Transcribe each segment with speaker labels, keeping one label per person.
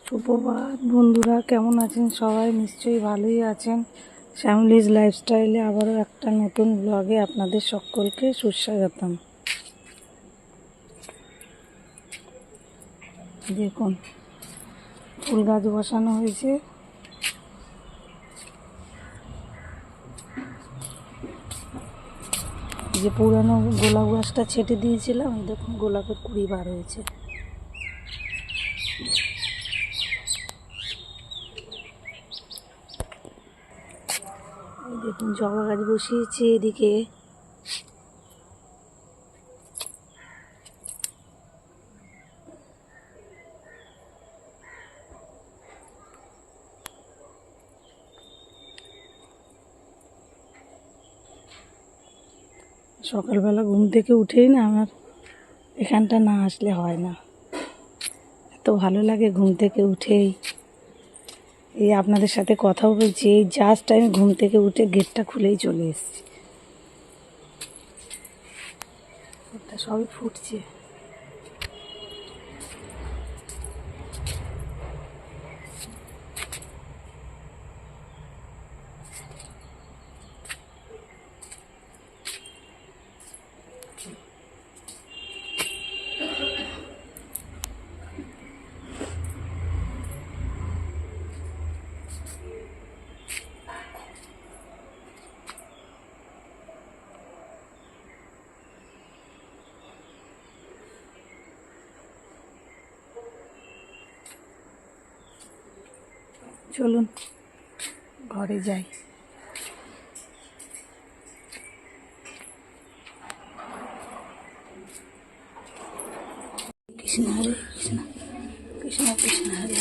Speaker 1: সুপ্রভাত বন্ধুরা, কেমন আছেন সবাই? নিশ্চয়ই ভালোই আছেন। শ্যামলিজ লাইফস্টাইলে আবারও একটা নতুন ব্লগে আপনাদের সকলকে সুস্বাগতম। দেখুন, ফুল গাছ বসানো হয়েছে। যে পুরানো গোলাপ গাছটা ছেটে দিয়েছিলাম, দেখুন গোলাপের কুড়ি বার হয়েছে। দেখুন জবা গাছ বসিয়েছি এদিকে। সকালবেলা ঘুম থেকে উঠেই না আমার এখানটা না আসলে হয় না, এত ভালো লাগে ঘুম থেকে উঠেই। এই আপনাদের সাথে কথাও বলছি, এই জাস্ট আমি ঘুম থেকে উঠে গেটটা খুলেই চলে এসেছি। সবই ফুটছে। চলুন ঘরে যাই। কৃষ্ণ হরে কৃষ্ণ, কৃষ্ণ কৃষ্ণ হরে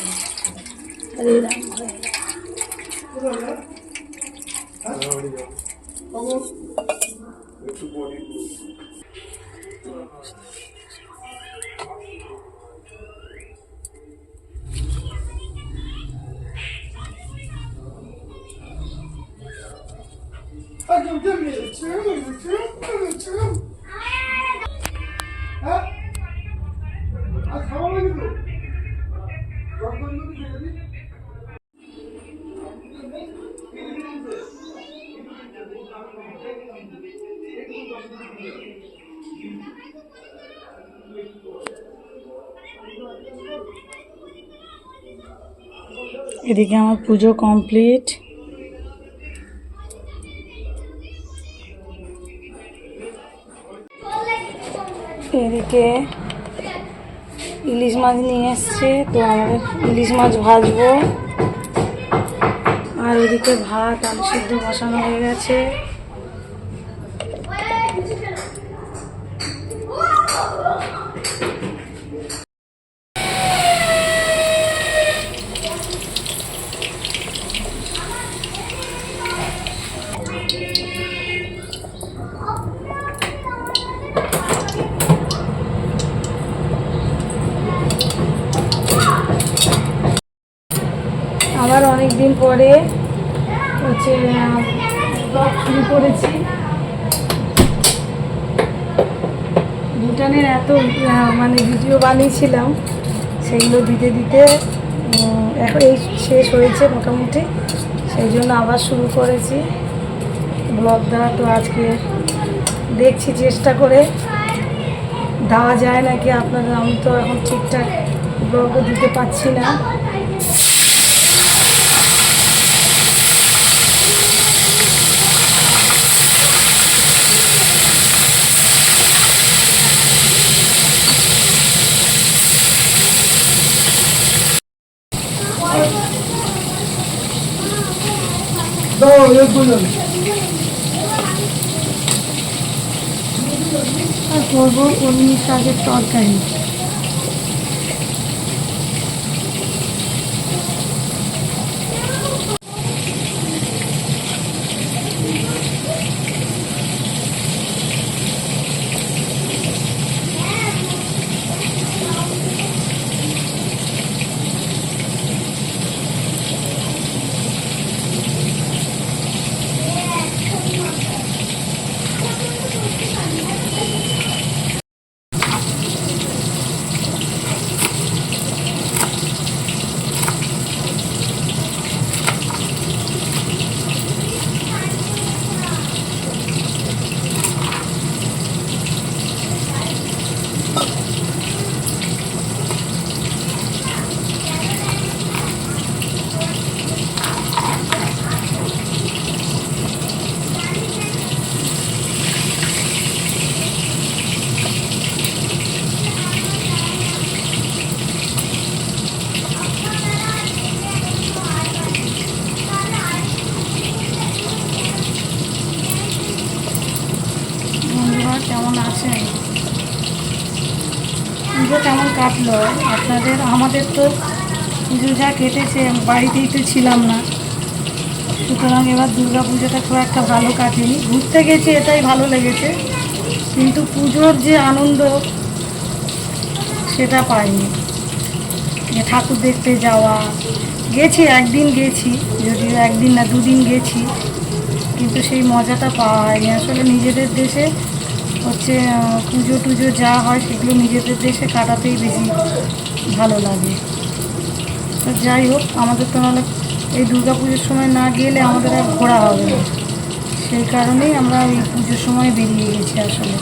Speaker 1: হরে রাম হরে এদিকে আমার পুজো কমপ্লিট। এদিকে ইলিশ মাছ নিয়ে এসছে, তো আমাদের ইলিশ মাছ ভাজবো। আর ওদিকে ভাত আলু সিদ্ধ বসানো হয়ে গেছে। আবার অনেক দিন পরে হচ্ছে ব্লগ শুরু করেছি। ভুটানের এত মানে ভিডিও বানিয়েছিলাম, সেগুলো দিতে দিতে এখন এই শেষ হয়েছে মোটামুটি, সেই জন্য আবার শুরু করেছি ব্লগ দেওয়া। তো আজকে দেখছি চেষ্টা করে দেওয়া যায় নাকি আপনাদের। আমি তো এখন ঠিকঠাক ব্লগও দিতে পারছি না। আর করবো কলমি শাকের তরকারি। কাটলো আপনাদের? আমাদের তো পুজো যা কেটেছে, বাড়িতেই তো ছিলাম না, সুতরাং এবার দুর্গা পুজোটা খুব একটা ভালো কাটেনি। ঘুরতে গেছি এটাই ভালো লেগেছে, কিন্তু পুজোর যে আনন্দ সেটা পাইনি। যে ঠাকুর দেখতে যাওয়া, গেছি একদিন গেছি, যদিও একদিন না দুদিন গেছি, কিন্তু সেই মজাটা পাওয়া হয়নি। আসলে নিজেদের দেশে হচ্ছে পুজো টুজো যা হয় সেগুলো নিজেদের দেশে কাটাতেই বেশি ভালো লাগে। তো যাই হোক, আমাদের তো নাহলে এই দুর্গা পুজোর সময় না গেলে আমাদের আর ঘোরা হবে না, সেই কারণেই আমরা এই পুজোর সময় বেরিয়ে গেছি আসলে।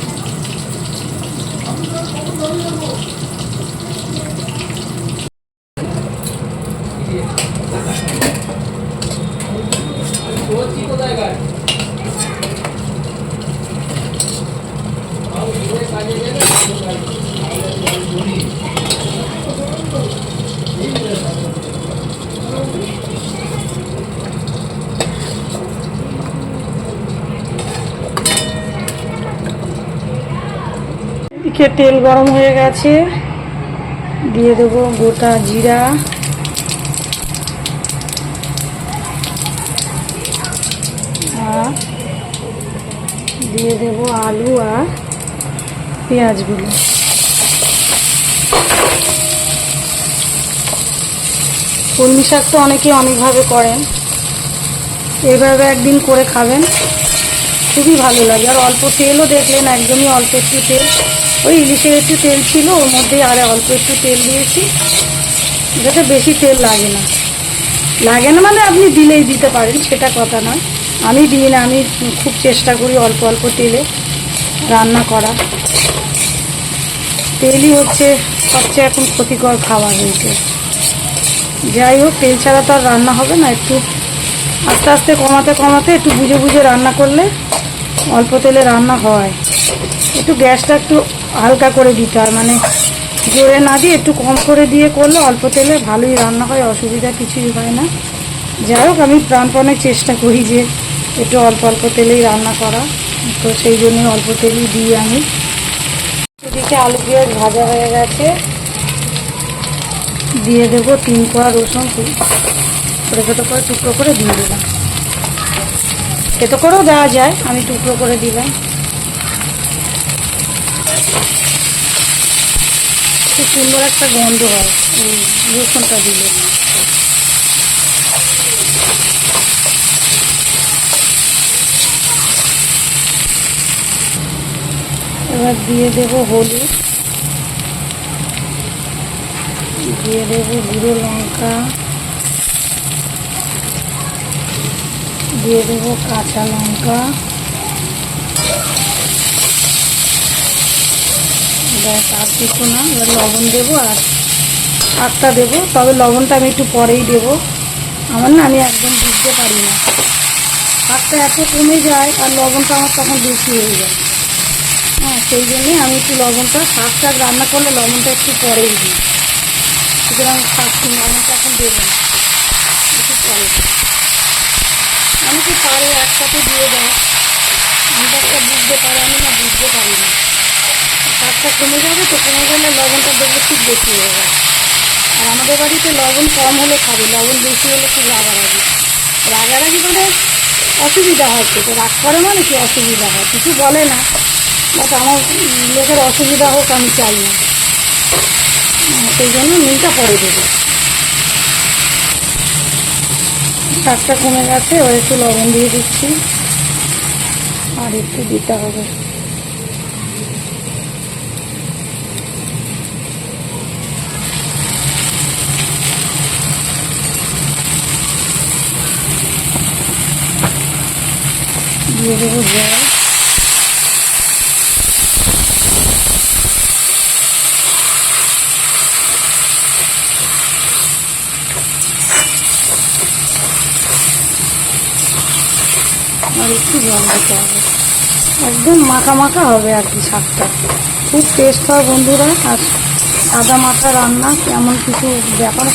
Speaker 1: এদিকে তেল গরম হয়ে গেছে, দিয়ে দেবো গোটা জিরা, আর দিয়ে দেবো আলু আর পেঁয়াজগুলো। কলমি শাক তো অনেকে অনেকভাবে করেন, এইভাবে একদিন করে খাবেন, খুবই ভালো লাগে। আর অল্প তেলও দেখলেন, একদমই অল্প একটু তেল, ওই ইলিশের একটু তেল ছিল ওর মধ্যেই, আর অল্প একটু তেল দিয়েছি, যাতে বেশি তেল লাগে না। লাগে না মানে আপনি দিলেই দিতে পারেন, সেটা কথা নয়, আমি দিই না, আমি খুব চেষ্টা করি অল্প অল্প তেলে রান্না করা। তেলই হচ্ছে সবচেয়ে এখন ক্ষতিকর খাবার হয়েছে। যাই হোক, তেল ছাড়া তো আর রান্না হবে না, একটু আস্তে আস্তে কমাতে কমাতে একটু বুঝে বুঝে রান্না করলে অল্প তেলে রান্না হয়। একটু গ্যাসটা একটু হালকা করে দিতে হয়, মানে জোরে না দিয়ে একটু কম করে দিয়ে করলে অল্প তেলে ভালোই রান্না হয়, অসুবিধা কিছুই হয় না। যাই হোক, আমি প্রাণপণে চেষ্টা করি যে একটু অল্প অল্প তেলেই রান্না করা, তো সেই জন্যই অল্প তেলই দিই আমি। এদিকে আলু পেঁয়াজ ভাজা হয়ে গেছে, দিয়ে দেবো 3 কোয়া রসুন, ছোটো ছোটো করে টুকরো করে দিয়ে দিলাম। এতো করেও দেওয়া যায়, আমি টুকরো করে দিলাম। খুব সুন্দর একটা গন্ধ হয় এই রসুনটা দিলে। এবার দিয়ে দেবো হলুদ, দিয়ে দেবো গুঁড়ো লঙ্কা, দিয়ে দেবো কাঁচা লঙ্কা, ব্যাস আর কিছু না। এবার লবণ দেবো আর শাকটা দেবো, তবে লবণটা আমি একটু পরেই দেবো, আমার না, আমি একদম বুঝতে পারি না, শাকটা এত কমে যায় আর লবণটা আমার তখন বেশি হয়ে যায়। হ্যাঁ, সেই জন্যই আমি একটু লবণটা, শাক রান্না করলে লবণটা একটু পরেই দিই, সুতরাং লবণটা এখন দেবো না, একটু পরে দিই। অনেকে পারে একসাথে দিয়ে দেয়, আমি তো একটা বুঝতে পারি, আমি না বুঝতে পারি না। শাকটা কমে যাবে, তো কমে গেলে লবণটা দেখবো ঠিক বেশি হয়ে যায়। আর আমাদের বাড়িতে লবণ কম হলে খাবে, লবণ বেশি হলে খুব রাগারাগি। রাগারাগি মানে অসুবিধা হয়, তো রাগ করে মানে কি অসুবিধা হয়, কিছু বলে না, বাট আমার লোকের অসুবিধা হোক আমি চাই না, সেই জন্য নুনটা পরে দেবো। শাকটা কমে গেছে, এবার একটু লবণ দিয়ে দিচ্ছি, আর একটু দিতে হবে। দিয়ে দেবো জল, আর একটু জল দিতে হবে, একদম মাখা মাখা হবে আর কি। শাকটা খুব টেস্ট হয় বন্ধুরা। আর সাদা মাখা রান্না এমন কিছু ব্যাপার,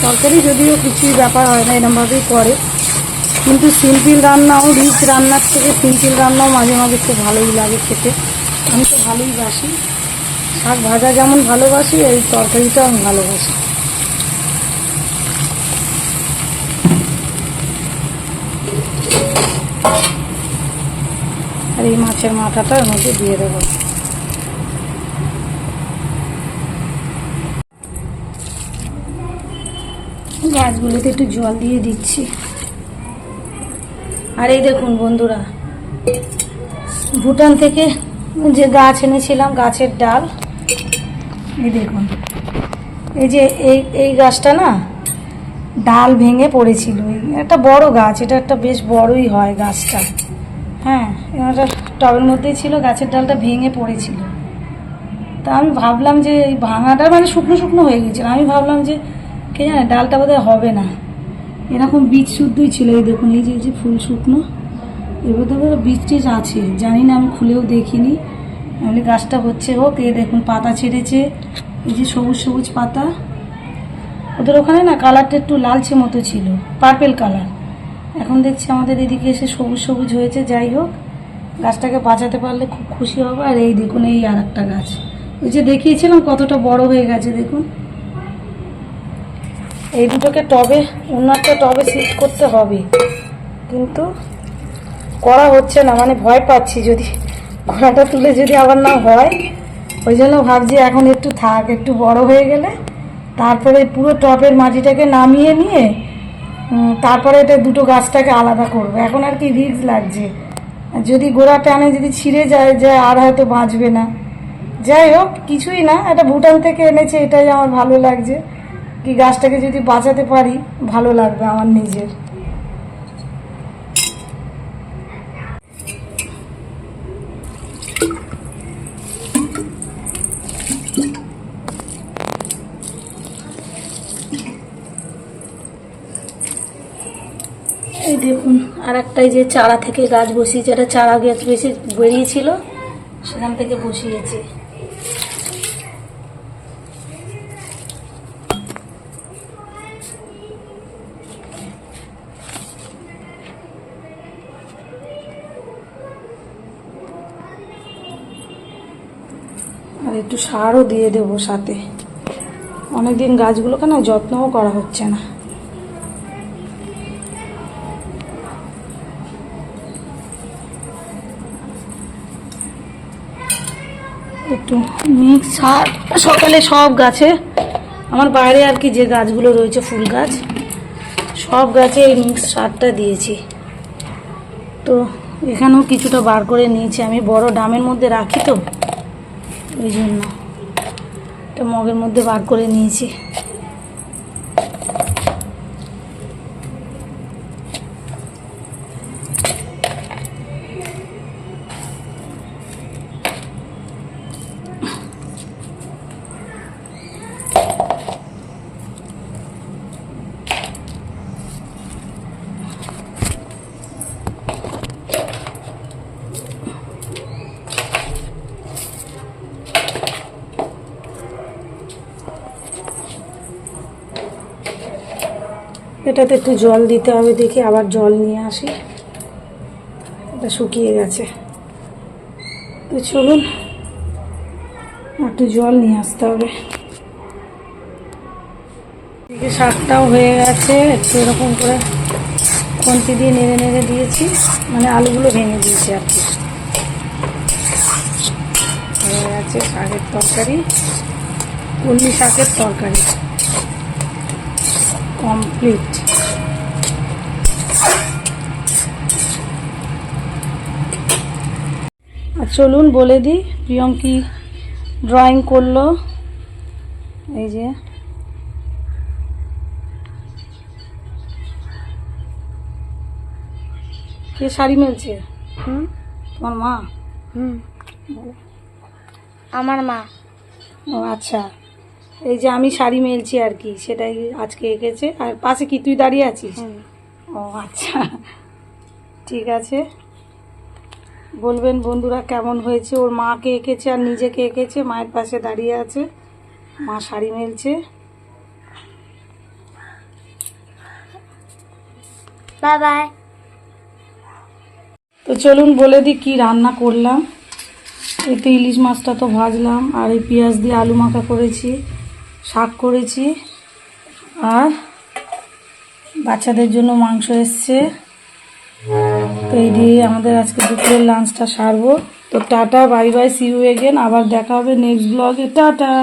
Speaker 1: তরকারি যদিও কিছুই ব্যাপার হয় না, এরমভাবেই করে, কিন্তু সিম্পল রান্নাও, রিচ রান্নার থেকে সিম্পল রান্নাও মাঝে মাঝে খুব ভালোই লাগে খেতে, আমি তো ভালোই বাসি, শাক ভাজা যেমন ভালোবাসি এই তরকারিটাও আমি ভালোবাসি। আর এই মাছের মাথাটা এর মধ্যে দিয়ে দেবো। গাছগুলোতে একটু জল দিয়ে দিচ্ছি। আর এই দেখুন বন্ধুরা, ভুটান থেকে যে গাছ এনেছিলাম, গাছের ডাল, এই দেখুন, এই যে এই গাছটা না ডাল ভেঙে পড়েছিল। একটা বড় গাছ, এটা একটা বেশ বড়ই হয় গাছটা। হ্যাঁ, একটা টবের মধ্যেই ছিল, গাছের ডালটা ভেঙে পড়েছিল। তা আমি ভাবলাম যে এই ভাঙাটা মানে শুকনো শুকনো হয়ে গেছিল, আমি ভাবলাম যে কে জানে ডালটা বোধহয় হবে না, এরকম বীজ শুদ্ধই ছিল। এই দেখুন, এই যে ফুল শুকনো, এবার তো বীজ টিজ আছে, জানি না, আমি খুলেও দেখিনি। আমি গাছটা হচ্ছে হোক। এই দেখুন পাতা ছেড়েছে, এই যে সবুজ সবুজ পাতা। ওদের ওখানে না কালারটা একটু লালচে মতো ছিল, পার্পেল কালার। এখন দেখছি আমাদের এদিকে এসে সবুজ সবুজ হয়েছে। যাই হোক, গাছটাকে বাঁচাতে পারলে খুব খুশি হব। আর এই দেখুন, এই আর একটা গাছ, ওই যে দেখিয়েছিলাম কতটা বড় হয়ে গেছে দেখুন। এই দুটোকে টবে, অন্য একটা টবে শিফট করতে হবে, কিন্তু করা হচ্ছে না, মানে ভয় পাচ্ছি যদি ঘোড়াটা তুলে যদি আবার না হয়। ওই জন্য ভাবছি এখন একটু থাক, একটু বড় হয়ে গেলে তারপরে পুরো টবের মাটিটাকে নামিয়ে নিয়ে তারপরে এটা দুটো গাছটাকে আলাদা করবো। এখন আর কি রিস্ক লাগছে, যদি গোড়া টানে যদি ছিঁড়ে যায় আর হয়তো বাঁচবে না। যাই হোক, কিছুই না, এটা ভুটান থেকে এনেছে, এটাই আমার ভালো লাগছে। কি গাছটাকে যদি বাঁচাতে পারি ভালো লাগবে আমার নিজের। এই দেখুন, আর একটাই যে চারা থেকে গাছ বসিয়েছে, এটা চারা গাছ বেশি বেরিয়েছিল, সেখান থেকে বসিয়েছে। আর একটু সারও দিয়ে দেবো সাথে, অনেকদিন গাছগুলোকে না যত্নও করা হচ্ছে না। একটু মিক্স সার সকালে সব গাছে, আমার বাইরে আর কি যে গাছগুলো রয়েছে ফুল গাছ, সব গাছে এই মিক্স সারটা দিয়েছি। তো এখানেও কিছুটা বার করে নিয়েছি, আমি বড় ড্রামের মধ্যে রাখি তো ওই জন্য একটা মগের মধ্যে বার করে নিয়েছি। এটাতে একটু জল দিতে হবে, দেখি আবার জল নিয়ে আসি, এটা শুকিয়ে গেছে। তো চলুন একটু জল নিয়ে আসতে হবে। এদিকে শাকটাও হয়ে গেছে, একটু এরকম করে খুন্তি দিয়ে নেড়ে নেড়ে দিয়েছি, মানে আলুগুলো ভেঙে দিয়েছি আর কি। হয়ে গেছে শাকের তরকারি, কলমি শাকের তরকারি কমপ্লিট। আর চলুন বলে দিই প্রিয়ম কি ড্রয়িং করলো। এই যে কে শাড়ি মেলছে? তোমার মা?
Speaker 2: আমার মা।
Speaker 1: ও আচ্ছা, এই যে আমি শাড়ি মেলছি আর কি, সেটাই আজকে এঁকেছে। আর পাশে কি তুই দাঁড়িয়ে আছিস? ও আচ্ছা, ঠিক আছে। বলবেন বন্ধুরা কেমন হয়েছে। ওর মাকে এঁকেছে আর নিজেকে এঁকেছে, মায়ের পাশে দাঁড়িয়ে আছে, মা শাড়ি মেলছে।
Speaker 2: Bye bye.
Speaker 1: তো চলুন বলে দিই কি রান্না করলাম। এই তো ইলিশ মাছটা তো ভাজলাম, আর এই পেঁয়াজ দিয়ে আলু মাখা করেছি, শাক করেছি, আর বাচ্চাদের জন্য মাংস এসছে। তো এই দিয়ে আমাদের আজকে দুপুরের লাঞ্চটা সারবো। তো tata, bye bye, see you again. আবার দেখা হবে নেক্সট ব্লগে। টাটা।